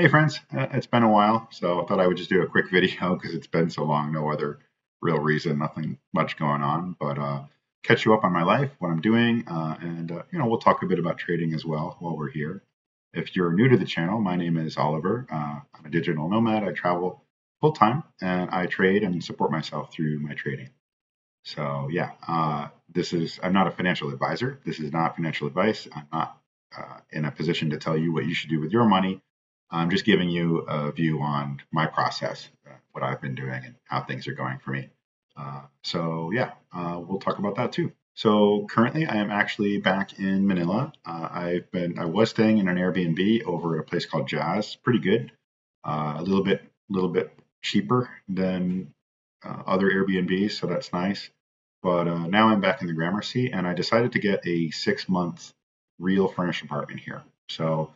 Hey friends, it's been a while, so I thought I would just do a quick video because it's been so long. No other real reason, nothing much going on, but catch you up on my life, what I'm doing, and we'll talk a bit about trading as well while we're here. If you're new to the channel, my name is Oliver. I'm a digital nomad. I travel full time and I trade and support myself through my trading. So yeah, I'm not a financial advisor. This is not financial advice. I'm not in a position to tell you what you should do with your money. I'm just giving you a view on my process, what I've been doing, and how things are going for me. So yeah, we'll talk about that too. So currently, I am actually back in Manila. I was staying in an Airbnb over at a place called Jazz. Pretty good, a little bit cheaper than other Airbnbs, so that's nice. But now I'm back in the Gramercy, and I decided to get a 6 month real furnished apartment here. So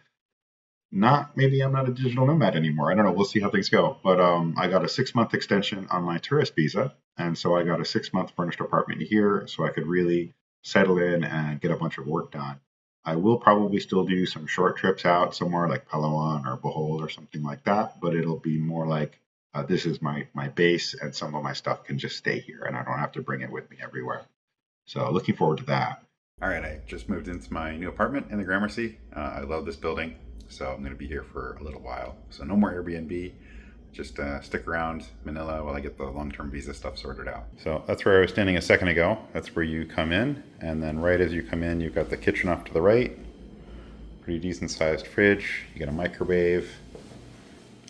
not maybe I'm not a digital nomad anymore. I don't know. We'll see how things go. But I got a 6 month extension on my tourist visa, and so I got a 6 month furnished apartment here, so I could really settle in and get a bunch of work done. I will probably still do some short trips out somewhere like Palawan or Bohol or something like that, but it'll be more like this is my base, and some of my stuff can just stay here, and I don't have to bring it with me everywhere. So looking forward to that. All right, I just moved into my new apartment in the Gramercy. I love this building, so I'm going to be here for a little while. So no more Airbnb. Just stick around Manila while I get the long-term visa stuff sorted out. So that's where I was standing a second ago. That's where you come in, and then right as you come in, you've got the kitchen off to the right. Pretty decent sized fridge. You got a microwave,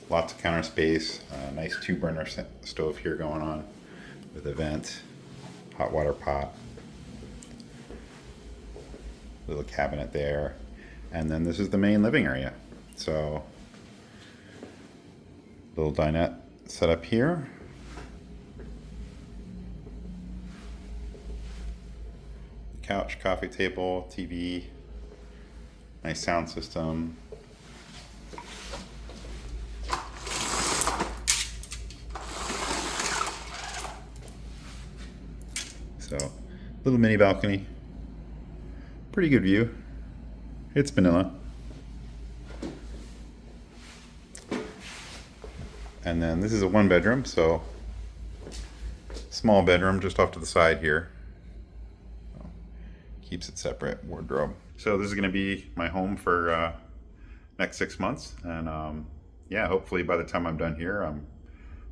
lots of counter space, a nice 2 burner stove here going on with a vent, hot water pot, little cabinet there, and then this is the main living area. So little dinette set up here. Couch, coffee table, TV, nice sound system. So little mini balcony, pretty good view. It's Manila. And then this is a 1 bedroom, so small bedroom just off to the side here. Keeps it separate, wardrobe. So this is going to be my home for next 6 months, and yeah, hopefully by the time I'm done here, I'm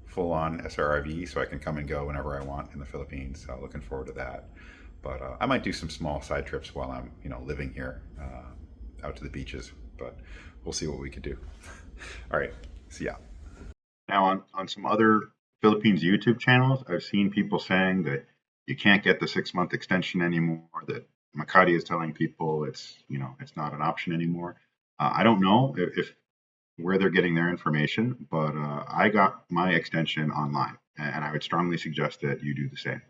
full on SRRV, so I can come and go whenever I want in the Philippines. So looking forward to that. But I might do some small side trips while I'm living here, out to the beaches. But we'll see what we could do. All right, see ya. Now, on some other Philippines YouTube channels, I've seen people saying that you can't get the 6 month extension anymore, that Makati is telling people it's not an option anymore. I don't know if where they're getting their information, but I got my extension online, and I would strongly suggest that you do the same.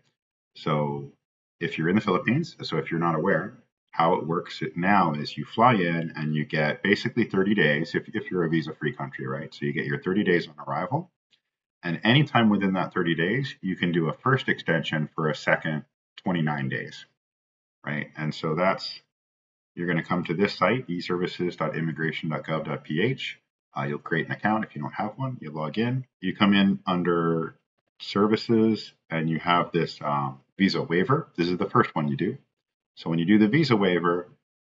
So if you're in the Philippines, so if you're not aware, how it works now is you fly in and you get basically 30 days if you're a visa-free country, right? So you get your 30 days on arrival, and anytime within that 30 days, you can do a first extension for a second 29 days, right? And so you're going to come to this site, eservices.immigration.gov.ph. You'll create an account if you don't have one. You log in. You come in under services, and you have this visa waiver. This is the first one you do. So when you do the visa waiver,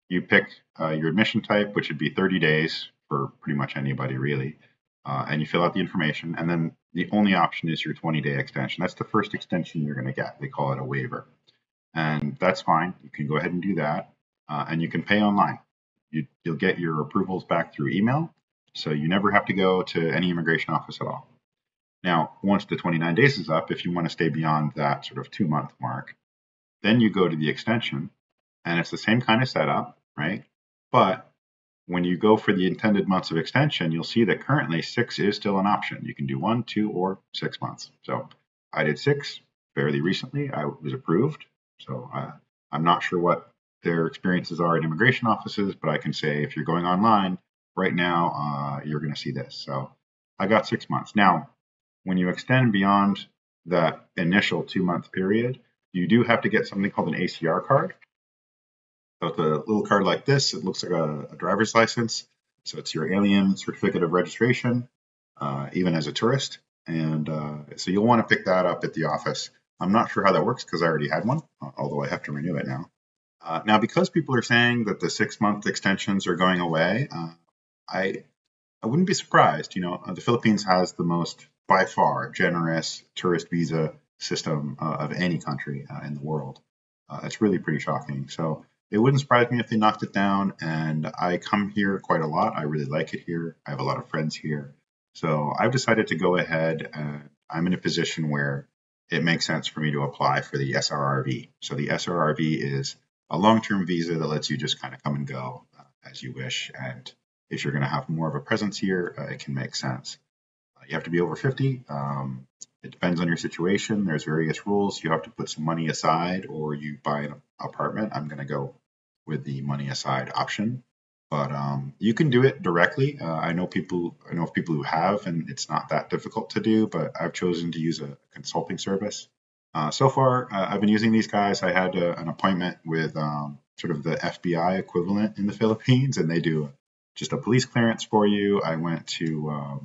you pick your admission type, which would be 30 days for pretty much anybody really, and you fill out the information. And then the only option is your 20-day extension. That's the first extension you're going to get. They call it a waiver, and that's fine. You can go ahead and do that, and you can pay online. You'll get your approvals back through email, so you never have to go to any immigration office at all. Now, once the 29 days is up, if you want to stay beyond that sort of 2 month mark, then you go to the extension, and it's the same kind of setup, right? But when you go for the intended months of extension, you'll see that currently 6 is still an option. You can do 1, 2, or 6 months. So I did 6 fairly recently. I was approved. So I'm not sure what their experiences are in immigration offices, but I can say if you're going online right now, you're going to see this. So I got 6 months. Now, when you extend beyond that initial 2 month period, you do have to get something called an ACR card. So it's a little card like this. It looks like a driver's license. So it's your alien certificate of registration, even as a tourist. And so you'll want to pick that up at the office. I'm not sure how that works because I already had one, although I have to renew it now. Now, because people are saying that the 6-month extensions are going away, I wouldn't be surprised. The Philippines has the most, by far, generous tourist visa system of any country in the world. It's really pretty shocking. So it wouldn't surprise me if they knocked it down. And I come here quite a lot. I really like it here. I have a lot of friends here. So I've decided to go ahead. I'm in a position where it makes sense for me to apply for the SRRV. So the SRRV is a long-term visa that lets you just kind of come and go as you wish. And if you're going to have more of a presence here, it can make sense. You have to be over 50. It depends on your situation. There's various rules. You have to put some money aside or you buy an apartment. I'm going to go with the money aside option. But you can do it directly. I know of people who have, and it's not that difficult to do, but I've chosen to use a consulting service. So far, I've been using these guys. I had an appointment with sort of the FBI equivalent in the Philippines, and they do just a police clearance for you. I went to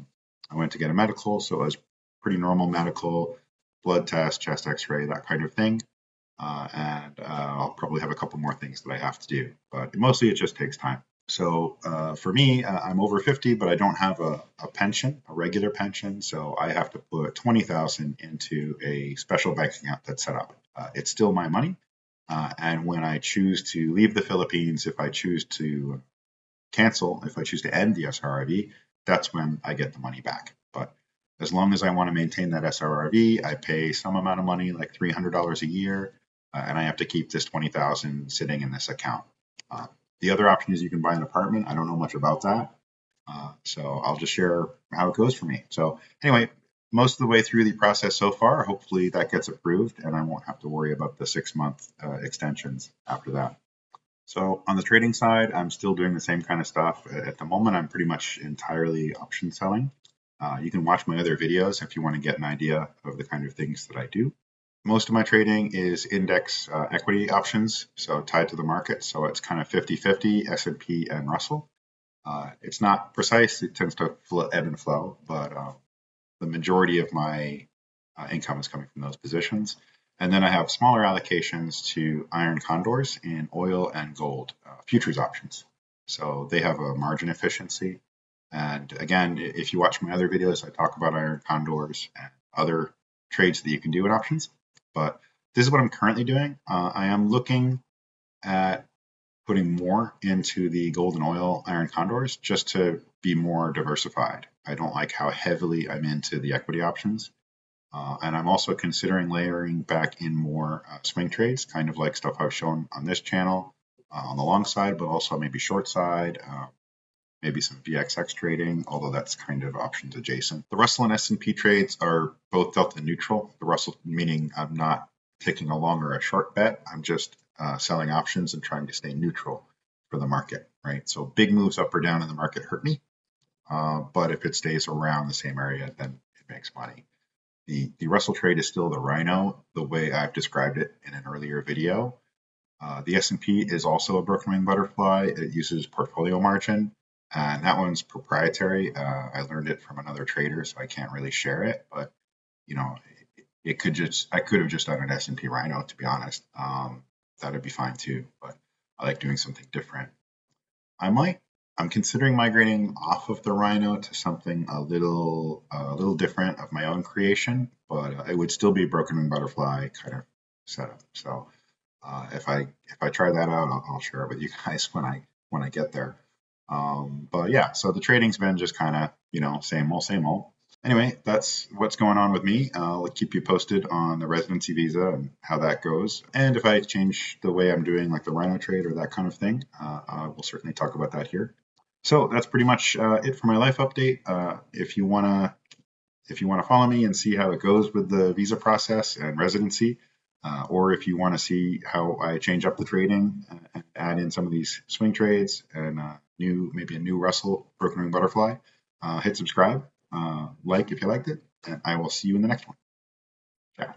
get a medical, so it was pretty normal medical, blood test, chest X-ray, that kind of thing. And I'll probably have a couple more things that I have to do, but mostly it just takes time. So for me, I'm over 50, but I don't have a pension, a regular pension. So I have to put 20,000 into a special bank account that's set up. It's still my money. And when I choose to leave the Philippines, if I choose to cancel, if I choose to end the SRRV, that's when I get the money back. But as long as I want to maintain that SRRV, I pay some amount of money, like $300 a year, and I have to keep this 20,000 sitting in this account. The other option is you can buy an apartment. I don't know much about that. So I'll just share how it goes for me. So anyway, most of the way through the process so far, hopefully that gets approved and I won't have to worry about the 6-month extensions after that. So on the trading side, I'm still doing the same kind of stuff. At the moment, I'm pretty much entirely option selling. You can watch my other videos if you want to get an idea of the kind of things that I do. Most of my trading is index equity options, so tied to the market. So it's kind of 50-50 S&P and Russell. It's not precise. It tends to ebb and flow, but the majority of my income is coming from those positions. And then I have smaller allocations to iron condors and oil and gold futures options. So they have a margin efficiency. And again, if you watch my other videos, I talk about iron condors and other trades that you can do in options. But this is what I'm currently doing. I am looking at putting more into the gold and oil iron condors just to be more diversified. I don't like how heavily I'm into the equity options. And I'm also considering layering back in more swing trades, kind of like stuff I've shown on this channel on the long side, but also maybe short side, maybe some VXX trading, although that's kind of options adjacent. The Russell and S&P trades are both delta neutral. The Russell meaning I'm not taking a long or a short bet. I'm just selling options and trying to stay neutral for the market, right? So big moves up or down in the market hurt me. But if it stays around the same area, then it makes money. The Russell trade is still the rhino, the way I've described it in an earlier video. The S&P is also a broken wing butterfly. It uses portfolio margin, and that one's proprietary. I learned it from another trader, so I can't really share it. But I could have just done an S&P rhino, to be honest. That'd be fine too. But I like doing something different. I'm considering migrating off of the rhino to something a little different of my own creation, but it would still be broken wing butterfly kind of setup. So if I try that out, I'll share it with you guys when I get there. But yeah, so the trading's been just kind of same old. Anyway, that's what's going on with me. I'll keep you posted on the residency visa and how that goes. And if I change the way I'm doing, like the rhino trade or that kind of thing, we'll certainly talk about that here. So that's pretty much it for my life update. If you wanna follow me and see how it goes with the visa process and residency, or if you want to see how I change up the trading and add in some of these swing trades and maybe a new Russell broken wing butterfly, hit subscribe, like if you liked it, and I will see you in the next one. Ciao.